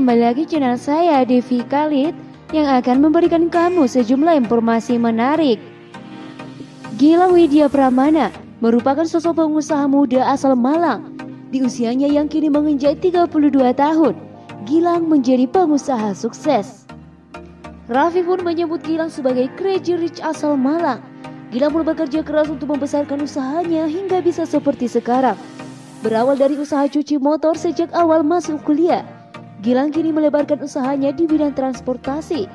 kembali lagi channel saya Devi Khalid yang akan memberikan kamu sejumlah informasi menarik. Gilang Widya Pramana merupakan sosok pengusaha muda asal Malang. Di usianya yang kini menginjak 32 tahun, Gilang menjadi pengusaha sukses. Raffi pun menyebut Gilang sebagai crazy rich asal Malang. Gilang pun bekerja keras untuk membesarkan usahanya hingga bisa seperti sekarang. Berawal dari usaha cuci motor sejak awal masuk kuliah, Gilang kini melebarkan usahanya di bidang transportasi.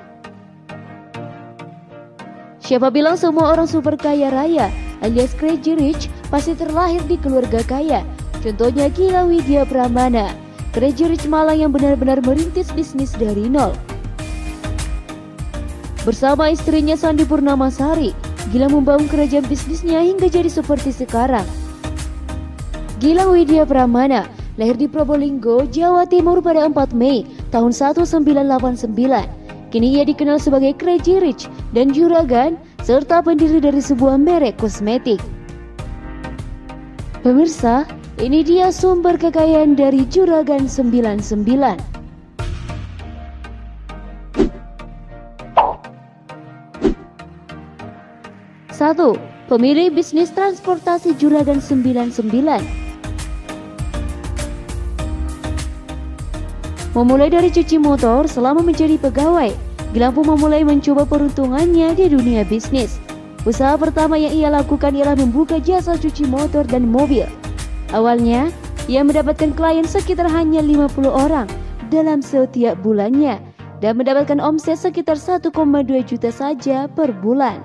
Siapa bilang semua orang super kaya raya alias crazy rich pasti terlahir di keluarga kaya? Contohnya Gilang Widya Pramana, crazy rich Malang yang benar-benar merintis bisnis dari nol. Bersama istrinya Sandi Purnamasari, Gilang membangun kerajaan bisnisnya hingga jadi seperti sekarang. Gilang Widya Pramana lahir di Probolinggo, Jawa Timur pada 4 Mei tahun 1989. Kini ia dikenal sebagai crazy rich dan juragan serta pendiri dari sebuah merek kosmetik. Pemirsa, ini dia sumber kekayaan dari Juragan 99. 1. Pemilik bisnis transportasi Juragan 99. Memulai dari cuci motor selama menjadi pegawai, Gilang pun memulai mencoba peruntungannya di dunia bisnis. Usaha pertama yang ia lakukan ialah membuka jasa cuci motor dan mobil. Awalnya, ia mendapatkan klien sekitar hanya 50 orang dalam setiap bulannya dan mendapatkan omset sekitar 1,2 juta saja per bulan.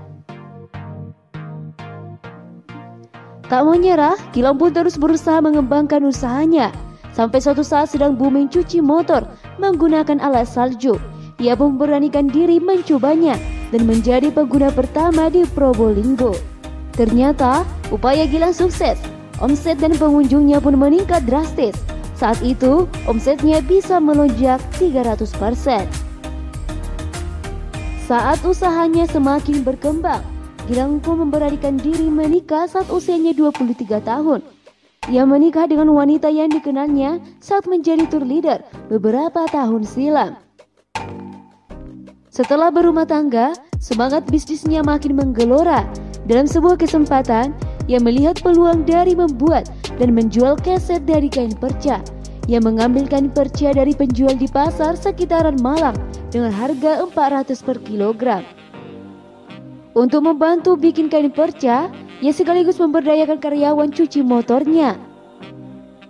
Tak mau nyerah, Gilang pun terus berusaha mengembangkan usahanya. Sampai suatu saat sedang booming cuci motor menggunakan alat salju, ia pun memberanikan diri mencobanya dan menjadi pengguna pertama di Probolinggo. Ternyata upaya Gilang sukses, omset dan pengunjungnya pun meningkat drastis. Saat itu omsetnya bisa melonjak 300%. Saat usahanya semakin berkembang, Gilang pun memberanikan diri menikah saat usianya 23 tahun. Ia menikah dengan wanita yang dikenalnya saat menjadi tour leader beberapa tahun silam. Setelah berumah tangga, semangat bisnisnya makin menggelora. Dalam sebuah kesempatan, ia melihat peluang dari membuat dan menjual keset dari kain perca. Ia mengambil kain perca dari penjual di pasar sekitaran Malang dengan harga 400 per kilogram. Untuk membantu bikin kain perca, ia sekaligus memberdayakan karyawan cuci motornya.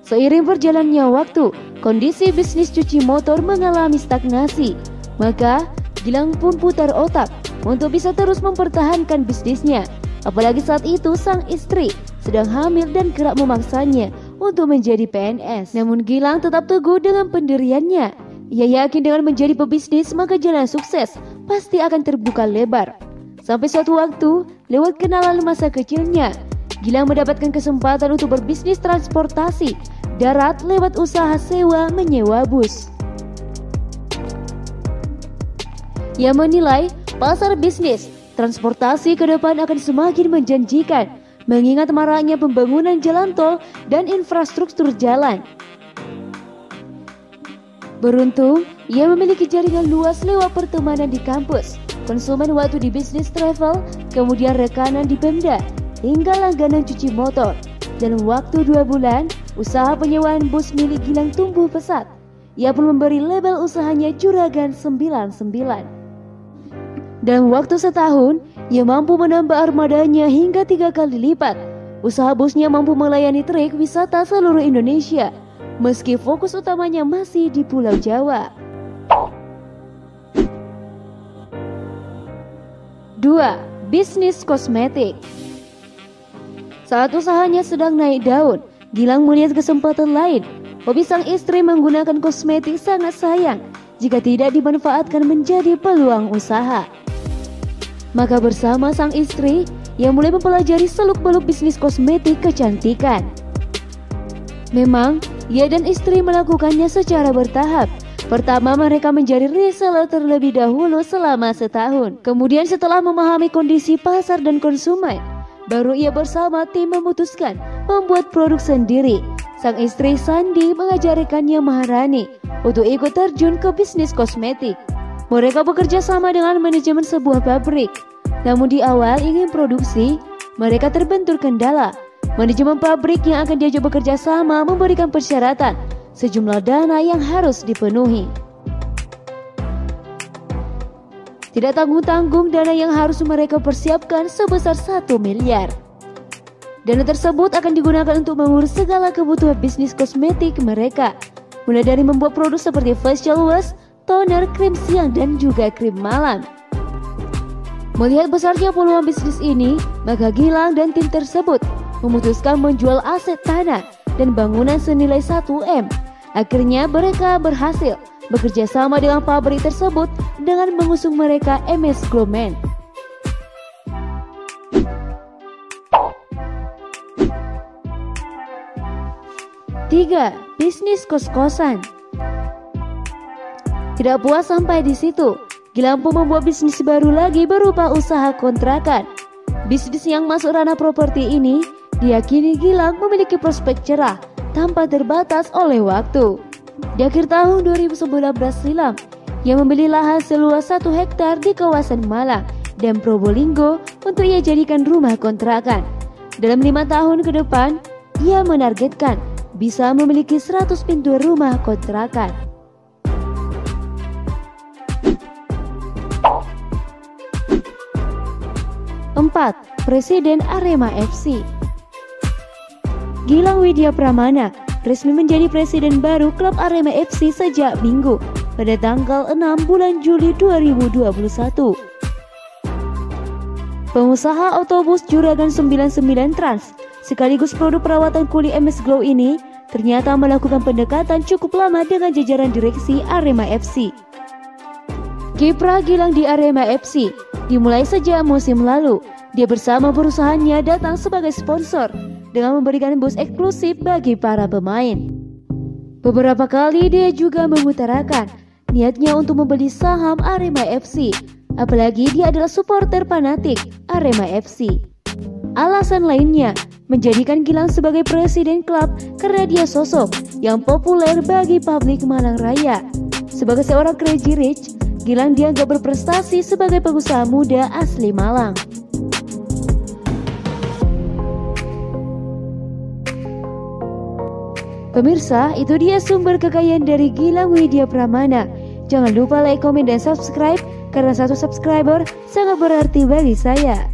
Seiring berjalannya waktu, kondisi bisnis cuci motor mengalami stagnasi. Maka, Gilang pun putar otak untuk bisa terus mempertahankan bisnisnya. Apalagi saat itu sang istri sedang hamil dan kerap memaksanya untuk menjadi PNS. Namun Gilang tetap teguh dengan pendiriannya. Ia yakin dengan menjadi pebisnis maka jalan sukses pasti akan terbuka lebar. Sampai suatu waktu, lewat kenalan masa kecilnya, Gilang mendapatkan kesempatan untuk berbisnis transportasi darat lewat usaha sewa menyewa bus. Ia menilai pasar bisnis transportasi ke depan akan semakin menjanjikan, mengingat maraknya pembangunan jalan tol dan infrastruktur jalan. Beruntung, ia memiliki jaringan luas lewat pertemanan di kampus, konsumen waktu di bisnis travel, kemudian rekanan di Pemda, hingga langganan cuci motor. Dalam waktu 2 bulan, usaha penyewaan bus milik Gilang tumbuh pesat. Ia pun memberi label usahanya Juragan 99. Dalam waktu setahun, ia mampu menambah armadanya hingga 3 kali lipat. Usaha busnya mampu melayani trek wisata seluruh Indonesia, meski fokus utamanya masih di Pulau Jawa. 2. Bisnis kosmetik. Saat usahanya sedang naik daun, Gilang melihat kesempatan lain. Hobi sang istri menggunakan kosmetik sangat sayang jika tidak dimanfaatkan menjadi peluang usaha. Maka bersama sang istri, ia mulai mempelajari seluk-beluk bisnis kosmetik kecantikan. Memang, ia dan istri melakukannya secara bertahap. Pertama, mereka menjadi reseller terlebih dahulu selama setahun. Kemudian setelah memahami kondisi pasar dan konsumen, baru ia bersama tim memutuskan membuat produk sendiri. Sang istri Sandi mengajarikannya Maharani untuk ikut terjun ke bisnis kosmetik. Mereka bekerja sama dengan manajemen sebuah pabrik. Namun di awal ingin produksi, mereka terbentur kendala. Manajemen pabrik yang akan diajak bekerja sama memberikan persyaratan sejumlah dana yang harus dipenuhi. Tidak tanggung-tanggung dana yang harus mereka persiapkan sebesar 1 miliar. Dana tersebut akan digunakan untuk mengurus segala kebutuhan bisnis kosmetik mereka, mulai dari membuat produk seperti facial wash, toner, krim siang, dan juga krim malam. Melihat besarnya peluang bisnis ini, maka Gilang dan tim tersebut memutuskan menjual aset tanah dan bangunan senilai 1 M. Akhirnya mereka berhasil bekerja sama dengan pabrik tersebut dengan mengusung mereka MS Glowman. Tiga, bisnis kos-kosan. Tidak puas sampai di situ, Gilang pun membuat bisnis baru lagi berupa usaha kontrakan. Bisnis yang masuk ranah properti ini diyakini Gilang memiliki prospek cerah tanpa terbatas oleh waktu. Di akhir tahun 2019 silam, ia membeli lahan seluas 1 hektar di kawasan Malang dan Probolinggo untuk ia jadikan rumah kontrakan. Dalam 5 tahun ke depan, ia menargetkan bisa memiliki 100 pintu rumah kontrakan. 4. Presiden Arema FC. Gilang Widya Pramana resmi menjadi presiden baru klub Arema FC sejak Minggu pada tanggal 6 bulan Juli 2021. Pengusaha otobus Juragan 99 Trans sekaligus produk perawatan kulit MS Glow ini ternyata melakukan pendekatan cukup lama dengan jajaran direksi Arema FC. Kiprah Gilang di Arema FC dimulai sejak musim lalu. Dia bersama perusahaannya datang sebagai sponsor dengan memberikan bus eksklusif bagi para pemain. Beberapa kali dia juga mengutarakan niatnya untuk membeli saham Arema FC, apalagi dia adalah supporter fanatik Arema FC. Alasan lainnya menjadikan Gilang sebagai presiden klub karena dia sosok yang populer bagi publik Malang Raya. Sebagai seorang crazy rich, Gilang dianggap berprestasi sebagai pengusaha muda asli Malang. Pemirsa, itu dia sumber kekayaan dari Gilang Widya Pramana. Jangan lupa like, komen, dan subscribe karena 1 subscriber sangat berarti bagi saya.